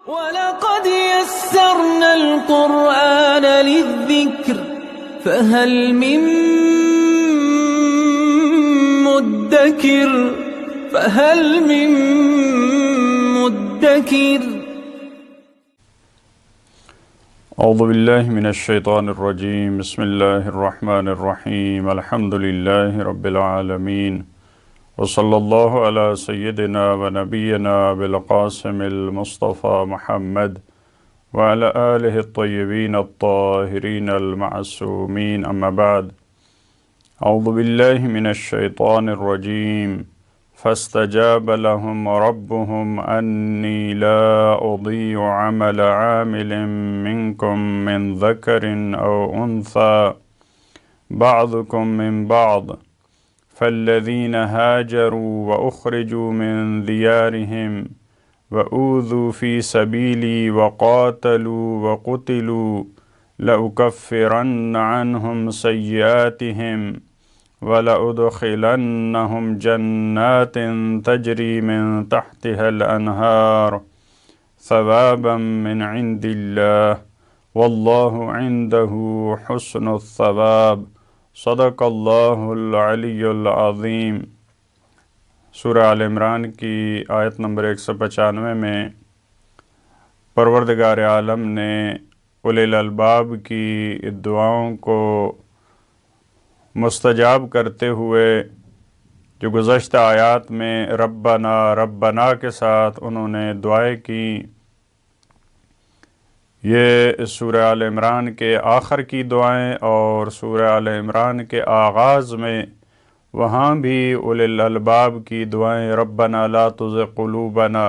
وَلَقَدْ يَسَّرْنَا الْقُرْآنَ لِلذِّكْرِ فَهَلْ مِن مُّدَّكِرٍ اعوذ باللہ من الشیطان الرجیم بسم اللہ الرحمن الرحیم الحمد للہ رب العالمین وصلی اللہ علی سیدنا و نبینا بالقاسم المصطفى محمد وعلى آلہ الطیبین الطاہرین المعصومین اما بعد اعوذ باللہ من الشیطان الرجیم فاستجاب لهم ربهم انی لا اضیع عمل عامل منکم من ذکر او انثى بعضکم من بعض فالذین هاجروا وأخرجوا من دیارهم وأوذوا في سبیلی وقاتلوا وقتلوا لأكفرن عنهم سیئاتهم وَلَأُدْخِلَنَّهُمْ جَنَّاتٍ تَجْرِي مِن تَحْتِهَا الْأَنْهَارُ ثَوَابًا مِّنْ عِندِ اللَّهِ وَاللَّهُ عِندَهُ حُسْنُ الثَّوَابِ صدق اللہ العلی العظیم۔ سورہ آل عمران کی آیت نمبر 195 میں پروردگار عالم نے اولی الالباب کی دعاؤں کو مستجاب کرتے ہوئے جو گزشتہ آیات میں ربنا ربنا کے ساتھ انہوں نے دعائیں کی، یہ سورہ آل عمران کے آخر کی دعائیں اور سورہ آل عمران کے آغاز میں وہاں بھی اولی الالباب کی دعائیں ربنا لا تزغ قلوبنا،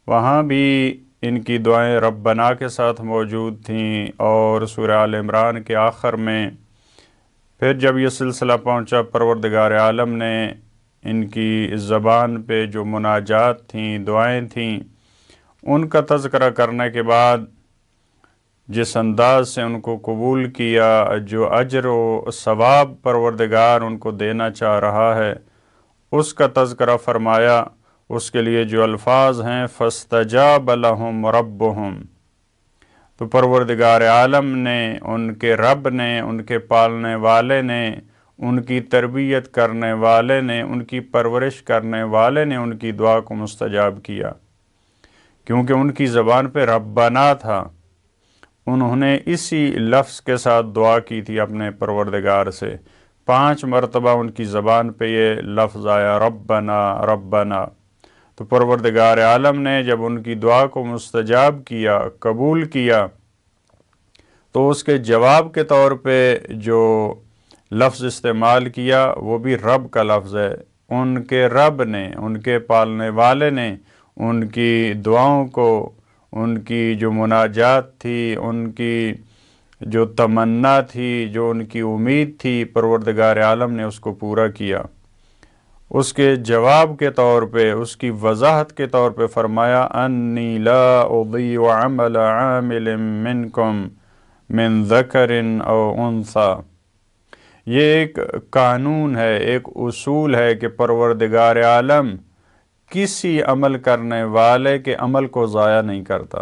وہاں بھی ان کی دعائیں ربنا کے ساتھ موجود تھیں، اور سورہ آل عمران کے آخر میں پھر جب یہ سلسلہ پہنچا پروردگار عالم نے ان کی زبان پہ جو مناجات تھیں، دعائیں تھیں، ان کا تذکرہ کرنے کے بعد جس انداز سے ان کو قبول کیا، جو اجر و ثواب پروردگار ان کو دینا چاہ رہا ہے اس کا تذکرہ فرمایا۔ اس کے لیے جو الفاظ ہیں فاستجاب لهم ربهم، تو پروردگار عالم نے، ان کے رب نے، ان کے پالنے والے نے، ان کی تربیت کرنے والے نے، ان کی پرورش کرنے والے نے ان کی دعا کو مستجاب کیا، کیونکہ ان کی زبان پہ ربنا تھا۔ انہوں نے اسی لفظ کے ساتھ دعا کی تھی اپنے پروردگار سے، 5 مرتبہ ان کی زبان پہ یہ لفظ آیا ربنا ربنا۔ تو پروردگار عالم نے جب ان کی دعا کو مستجاب کیا، قبول کیا، تو اس کے جواب کے طور پہ جو لفظ استعمال کیا وہ بھی رب کا لفظ ہے۔ ان کے رب نے، ان کے پالنے والے نے ان کی دعاؤں کو، ان کی جو مناجات تھی، ان کی جو تمنا تھی، جو ان کی امید تھی، پروردگار عالم نے اس کو پورا کیا۔ اس کے جواب کے طور پہ، اس کی وضاحت کے طور پہ فرمایا انی لا اضیع عمل عامل منکم من ذکر او انثی۔ یہ ایک قانون ہے، ایک اصول ہے کہ پروردگار عالم کسی عمل کرنے والے کے عمل کو ضائع نہیں کرتا۔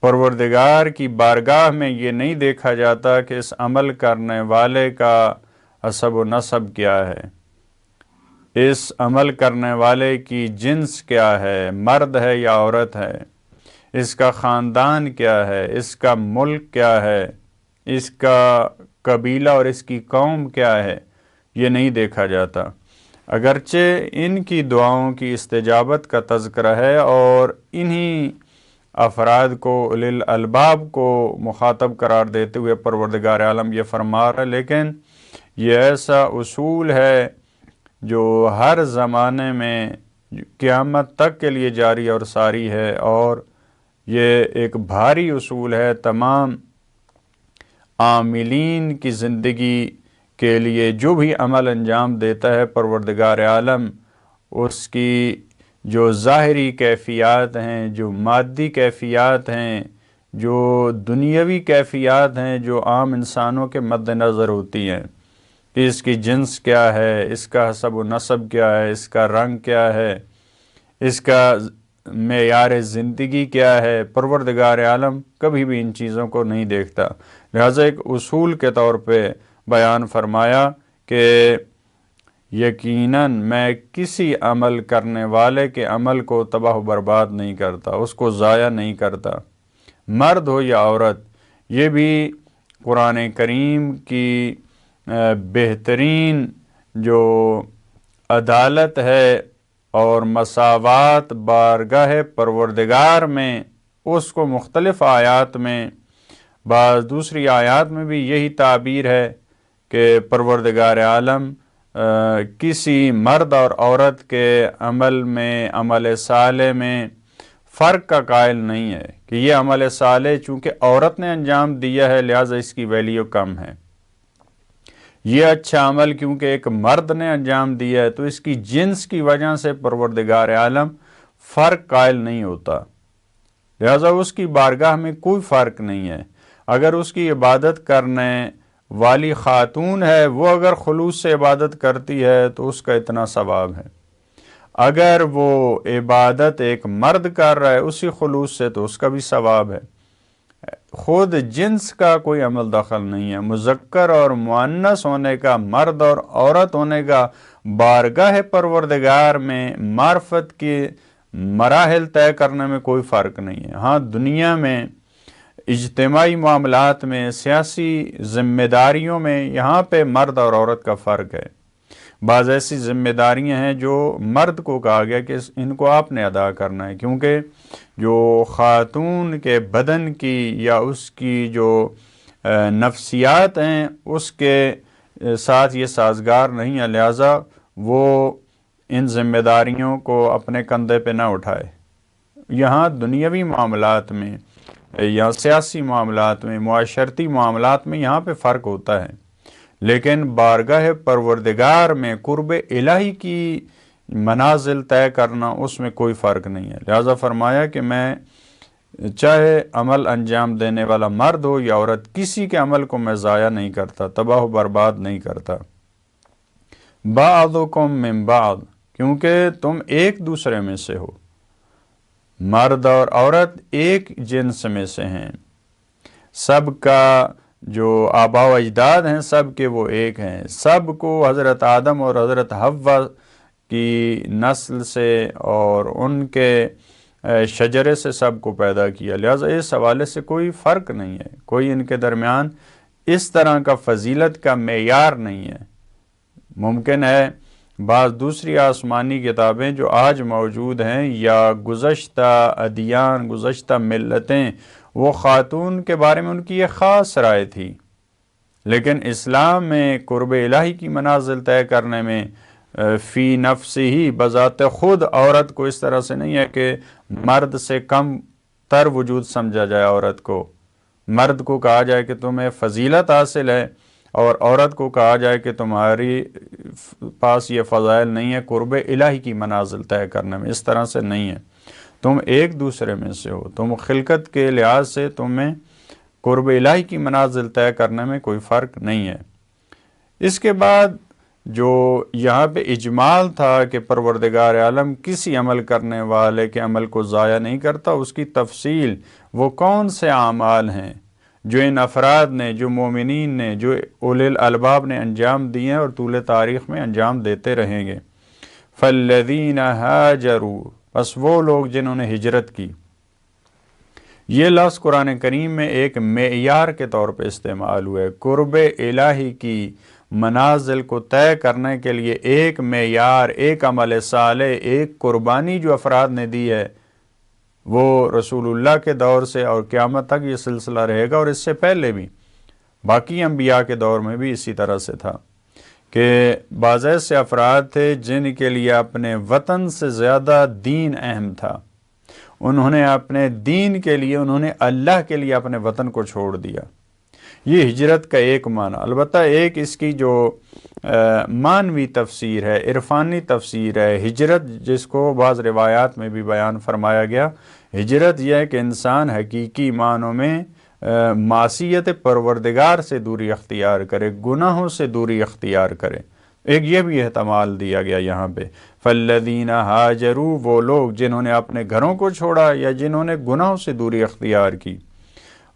پروردگار کی بارگاہ میں یہ نہیں دیکھا جاتا کہ اس عمل کرنے والے کا حسب و نسب کیا ہے، اس عمل کرنے والے کی جنس کیا ہے، مرد ہے یا عورت ہے، اس کا خاندان کیا ہے، اس کا ملک کیا ہے، اس کا قبیلہ اور اس کی قوم کیا ہے، یہ نہیں دیکھا جاتا۔ اگرچہ ان کی دعاؤں کی استجابت کا تذکرہ ہے اور انہی افراد کو، اولی الالباب کو مخاطب قرار دیتے ہوئے پروردگار عالم یہ فرما رہا ہے، لیکن یہ ایسا اصول ہے جو ہر زمانے میں قیامت تک کے لیے جاری اور ساری ہے، اور یہ ایک بھاری اصول ہے تمام عاملین کی زندگی کے لیے۔ جو بھی عمل انجام دیتا ہے پروردگار عالم اس کی جو ظاہری کیفیات ہیں، جو مادی کیفیات ہیں، جو دنیاوی کیفیات ہیں، جو عام انسانوں کے مد نظر ہوتی ہیں کہ اس کی جنس کیا ہے، اس کا حسب و نسب کیا ہے، اس کا رنگ کیا ہے، اس کا معیار زندگی کیا ہے، پروردگار عالم کبھی بھی ان چیزوں کو نہیں دیکھتا۔ لہٰذا ایک اصول کے طور پہ بیان فرمایا کہ یقیناً میں کسی عمل کرنے والے کے عمل کو تباہ و برباد نہیں کرتا، اس کو ضائع نہیں کرتا، مرد ہو یا عورت۔ یہ بھی قرآن کریم کی بہترین جو عدالت ہے اور مساوات بارگاہ پروردگار میں، اس کو مختلف آیات میں، بعض دوسری آیات میں بھی یہی تعبیر ہے کہ پروردگار عالم کسی مرد اور عورت کے عمل میں، عمل صالح میں فرق کا قائل نہیں ہے کہ یہ عمل صالح چونکہ عورت نے انجام دیا ہے لہٰذا اس کی ویلیو کم ہے، یہ اچھا عمل کیونکہ ایک مرد نے انجام دیا ہے تو اس کی جنس کی وجہ سے پروردگار عالم فرق قائل نہیں ہوتا، لہٰذا اس کی بارگاہ میں کوئی فرق نہیں ہے۔ اگر اس کی عبادت کرنے والی خاتون ہے، وہ اگر خلوص سے عبادت کرتی ہے تو اس کا اتنا ثواب ہے، اگر وہ عبادت ایک مرد کر رہا ہے اسی خلوص سے تو اس کا بھی ثواب ہے۔ خود جنس کا کوئی عمل دخل نہیں ہے، مذکر اور مؤنث ہونے کا، مرد اور عورت ہونے کا بارگاہ پروردگار میں معرفت کی مراحل طے کرنے میں کوئی فرق نہیں ہے۔ ہاں دنیا میں اجتماعی معاملات میں، سیاسی ذمہ داریوں میں یہاں پہ مرد اور عورت کا فرق ہے، بعض ایسی ذمہ داریاں ہیں جو مرد کو کہا گیا کہ ان کو آپ نے ادا کرنا ہے، کیونکہ جو خاتون کے بدن کی یا اس کی جو نفسیات ہیں اس کے ساتھ یہ سازگار نہیں ہے، لہٰذا وہ ان ذمہ داریوں کو اپنے کندھے پہ نہ اٹھائے۔ یہاں دنیاوی معاملات میں یا سیاسی معاملات میں، معاشرتی معاملات میں یہاں پہ فرق ہوتا ہے، لیکن بارگاہ پروردگار میں قرب الہی کی منازل طے کرنا اس میں کوئی فرق نہیں ہے۔ لہذا فرمایا کہ میں چاہے عمل انجام دینے والا مرد ہو یا عورت، کسی کے عمل کو میں ضائع نہیں کرتا، تباہ و برباد نہیں کرتا۔ بعضکم من بعض، کیونکہ تم ایک دوسرے میں سے ہو، مرد اور عورت ایک جنس میں سے ہیں، سب کا جو آباء و اجداد ہیں سب کے وہ ایک ہیں، سب کو حضرت آدم اور حضرت حوا کی نسل سے اور ان کے شجرے سے سب کو پیدا کیا، لہٰذا اس حوالے سے کوئی فرق نہیں ہے، کوئی ان کے درمیان اس طرح کا فضیلت کا معیار نہیں ہے۔ ممکن ہے بعض دوسری آسمانی کتابیں جو آج موجود ہیں یا گزشتہ ادیان، گزشتہ ملتیں، وہ خاتون کے بارے میں ان کی ایک خاص رائے تھی، لیکن اسلام میں قرب الہی کی منازل طے کرنے میں فی نفس ہی بذات خود عورت کو اس طرح سے نہیں ہے کہ مرد سے کم تر وجود سمجھا جائے، عورت کو، مرد کو کہا جائے کہ تمہیں فضیلت حاصل ہے اور عورت کو کہا جائے کہ تمہاری پاس یہ فضائل نہیں ہے قرب الہی کی منازل طے کرنے میں، اس طرح سے نہیں ہے، تم ایک دوسرے میں سے ہو، تم خلقت کے لحاظ سے تمہیں قرب الہی کی منازل طے کرنے میں کوئی فرق نہیں ہے۔ اس کے بعد جو یہاں پہ اجمال تھا کہ پروردگار عالم کسی عمل کرنے والے کے عمل کو ضائع نہیں کرتا، اس کی تفصیل وہ کون سے اعمال ہیں جو ان افراد نے، جو مومنین نے، جو اولی الالباب نے انجام دیے ہیں اور طول تاریخ میں انجام دیتے رہیں گے۔ فالذین ہاجروا، بس وہ لوگ جنہوں نے ہجرت کی۔ یہ لفظ قرآن کریم میں ایک معیار کے طور پہ استعمال ہوئے، قرب الہی کی منازل کو طے کرنے کے لیے ایک معیار، ایک عمل صالح، ایک قربانی جو افراد نے دی ہے، وہ رسول اللہ کے دور سے اور قیامت تک یہ سلسلہ رہے گا، اور اس سے پہلے بھی باقی انبیاء کے دور میں بھی اسی طرح سے تھا کہ بعض ایسے افراد تھے جن کے لیے اپنے وطن سے زیادہ دین اہم تھا، انہوں نے اپنے دین کے لیے، انہوں نے اللہ کے لیے اپنے وطن کو چھوڑ دیا۔ یہ ہجرت کا ایک معنی، البتہ ایک اس کی جو معنوی تفسیر ہے، عرفانی تفسیر ہے، ہجرت جس کو بعض روایات میں بھی بیان فرمایا گیا، ہجرت یہ ہے کہ انسان حقیقی معنوں میں معصیت پروردگار سے دوری اختیار کرے، گناہوں سے دوری اختیار کرے، ایک یہ بھی احتمال دیا گیا یہاں پہ، فالذین ہاجروا، وہ لوگ جنہوں نے اپنے گھروں کو چھوڑا یا جنہوں نے گناہوں سے دوری اختیار کی،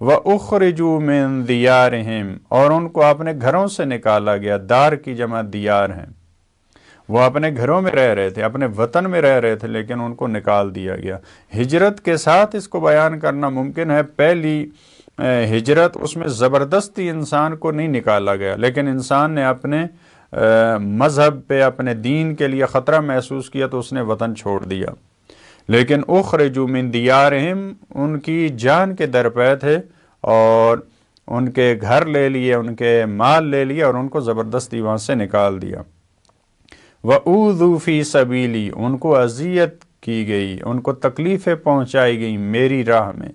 وَأُخْرِجُوا مِن دِيَارِهِمْ، اور ان کو اپنے گھروں سے نکالا گیا، دار کی جمع دیار ہیں، وہ اپنے گھروں میں رہ رہے تھے، اپنے وطن میں رہ رہے تھے، لیکن ان کو نکال دیا گیا۔ ہجرت کے ساتھ اس کو بیان کرنا ممکن ہے، پہلی ہجرت اس میں زبردستی انسان کو نہیں نکالا گیا، لیکن انسان نے اپنے مذہب پہ، اپنے دین کے لیے خطرہ محسوس کیا تو اس نے وطن چھوڑ دیا۔ لیکن اخرجوا من دیارہم، ان کی جان کے درپے تھے اور ان کے گھر لے لیے، ان کے مال لے لیے اور ان کو زبردستی وہاں سے نکال دیا۔ وَأُوذُوا فِي سَبِيلِي، ان کو اذیت کی گئی، ان کو تکلیفیں پہنچائی گئیں میری راہ میں،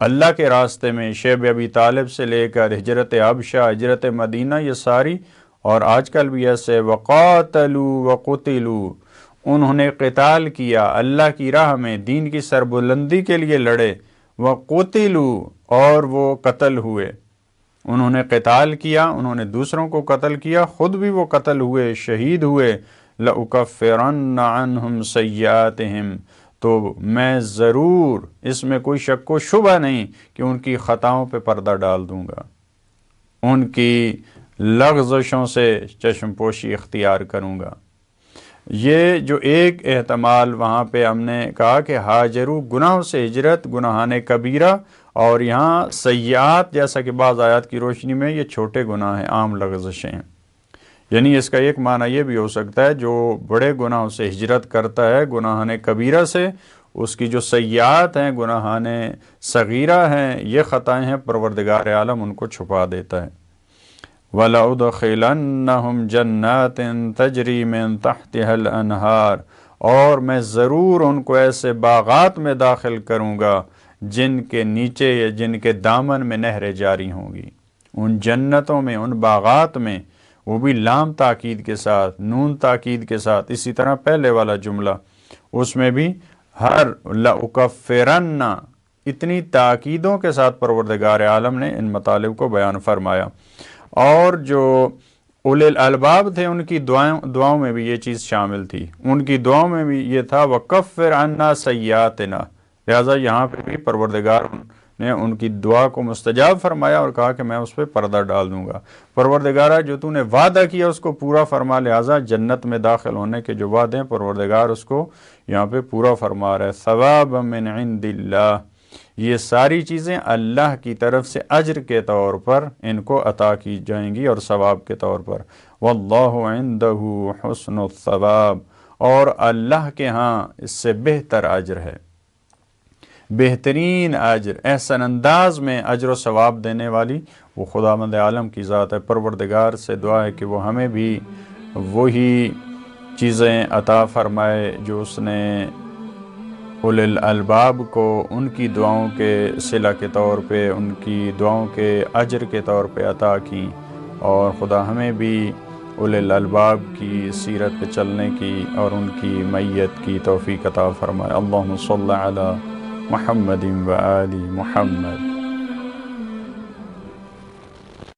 اللہ کے راستے میں، شیب ابی طالب سے لے کر ہجرت حبشہ، ہجرت مدینہ، یہ ساری، اور آج کل بھی ایسے، وَقَاتَلُوا وَقُتِلُوا، انہوں نے قتال کیا اللہ کی راہ میں، دین کی سربلندی کے لیے لڑے، وَقُتِلُوا، اور وہ قتل ہوئے، انہوں نے قتال کیا، انہوں نے دوسروں کو قتل کیا، خود بھی وہ قتل ہوئے، شہید ہوئے، لَأُكَفِّرَنَّ عَنْهُمْ سَيِّئَاتِهِمْ، تو میں ضرور، اس میں کوئی شک و شبہ نہیں کہ ان کی خطاؤں پہ پردہ ڈال دوں گا، ان کی لغزشوں سے چشم پوشی اختیار کروں گا۔ یہ جو ایک احتمال وہاں پہ ہم نے کہا کہ ہاجرو گناہوں سے ہجرت، گناہان کبیرہ، اور یہاں سیئات، جیسا کہ بعض آیات کی روشنی میں یہ چھوٹے گناہ ہیں، عام لغزشیں ہیں، یعنی اس کا ایک معنی یہ بھی ہو سکتا ہے جو بڑے گناہوں سے ہجرت کرتا ہے، گناہان کبیرہ سے، اس کی جو سیئات ہیں، گناہان صغیرہ ہیں، یہ خطائیں ہیں، پروردگار عالم ان کو چھپا دیتا ہے۔ وَلَأُدْخِلَنَّهُمْ جَنَّاتٍ تَجْرِي مِن تَحْتِهَا الْأَنْهَارُ، اور میں ضرور ان کو ایسے باغات میں داخل کروں گا جن کے نیچے یا جن کے دامن میں نہریں جاری ہوں گی، ان جنتوں میں، ان باغات میں، وہ بھی لام تاکید کے ساتھ، نون تاکید کے ساتھ، اسی طرح پہلے والا جملہ اس میں بھی ہر لَأُكَفِّرَنَّ، اتنی تاکیدوں کے ساتھ پروردگار عالم نے ان مطالب کو بیان فرمایا۔ اور جو اولِ الالباب تھے ان کی دعاؤں میں بھی یہ چیز شامل تھی، ان کی دعاؤں میں بھی یہ تھا وَكَفِّرْ عَنَّا سَيِّئَاتِنَا، لہٰذا یہاں پہ بھی پروردگار نے ان کی دعا کو مستجاب فرمایا اور کہا کہ میں اس پہ پردہ ڈال دوں گا۔ پروردگارہ جو تو نے وعدہ کیا اس کو پورا فرما، لہٰذا جنت میں داخل ہونے کے جو وعدے ہیں پروردگار اس کو یہاں پہ پورا فرما رہے۔ ثوابا من عند اللہ، یہ ساری چیزیں اللہ کی طرف سے اجر کے طور پر ان کو عطا کی جائیں گی اور ثواب کے طور پر۔ واللہ عندہ حسن الثواب، اور اللہ کے ہاں اس سے بہتر اجر ہے، بہترین اجر، احسن انداز میں اجر و ثواب دینے والی وہ خداوند عالم کی ذات ہے۔ پروردگار سے دعا ہے کہ وہ ہمیں بھی وہی چیزیں عطا فرمائے جو اس نے اولِ الالباب کو ان کی دعاؤں کے صلہ کے طور پہ، ان کی دعاؤں کے اجر کے طور پہ عطا کی، اور خدا ہمیں بھی اولِ الالباب کی سیرت پہ چلنے کی اور ان کی معیت کی توفیق عطا فرمائے۔ اللہم صلی علی محمد و آل محمد۔